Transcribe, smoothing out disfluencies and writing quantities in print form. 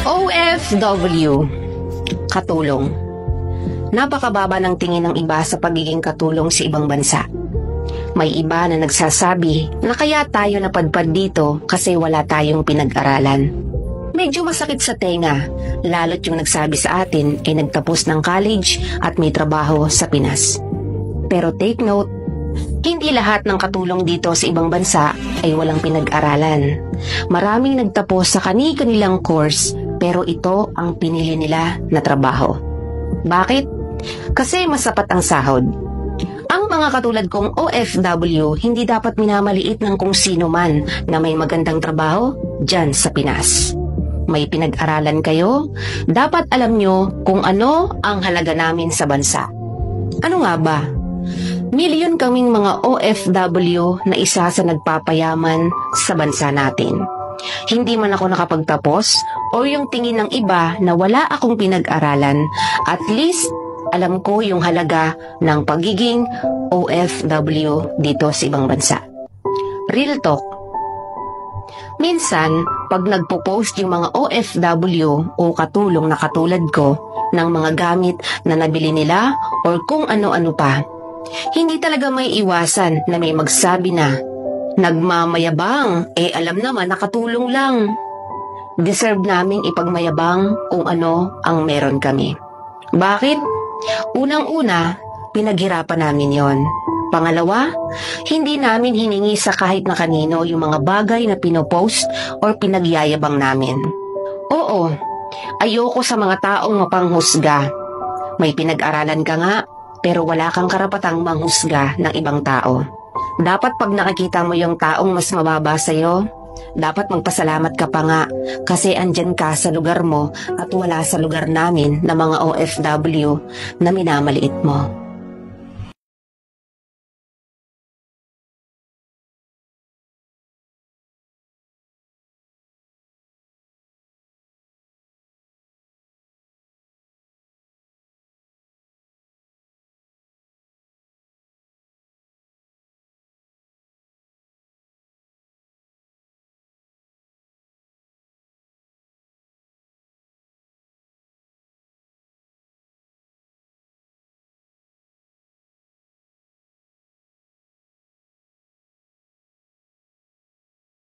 OFW, katulong. Napakababa ng tingin ng iba sa pagiging katulong sa ibang bansa. May iba na nagsasabi na kaya tayo napadpad dito kasi wala tayong pinag-aralan. Medyo masakit sa tenga, lalo't yung nagsabi sa atin ay nagtapos ng college at may trabaho sa Pinas. Pero take note, hindi lahat ng katulong dito sa ibang bansa ay walang pinag-aralan. Maraming nagtapos sa kani-kanilang course pero ito ang pinili nila na trabaho. Bakit? Kasi mas sapat ang sahod. Ang mga katulad kong OFW hindi dapat minamaliit ng kung sino man na may magandang trabaho dyan sa Pinas. May pinag-aralan kayo, dapat alam nyo kung ano ang halaga namin sa bansa. Ano nga ba? Milyon kaming mga OFW na isa sa nagpapayaman sa bansa natin. Hindi man ako nakapagtapos o yung tingin ng iba na wala akong pinag-aralan, at least alam ko yung halaga ng pagiging OFW dito sa ibang bansa. Real talk. Minsan, pag nagpo-post yung mga OFW o katulong na katulad ko ng mga gamit na nabili nila or kung ano-ano pa, hindi talaga may iwasan na may magsabi na, nagmamayabang, alam naman nakatulong lang. Deserve naming ipagmayabang kung ano ang meron kami. Bakit? Unang-una, pinaghirapan namin yon. Pangalawa, hindi namin hiningi sa kahit na kanino yung mga bagay na pinopost or pinagyayabang namin. Oo, ayoko sa mga taong mapanghusga. May pinag-aralan ka nga, pero wala kang karapatang manghusga ng ibang tao. Dapat pag nakikita mo yung taong mas mababa sa'yo, dapat magpasalamat ka pa nga kasi andyan ka sa lugar mo at wala sa lugar namin na mga OFW na minamaliit mo.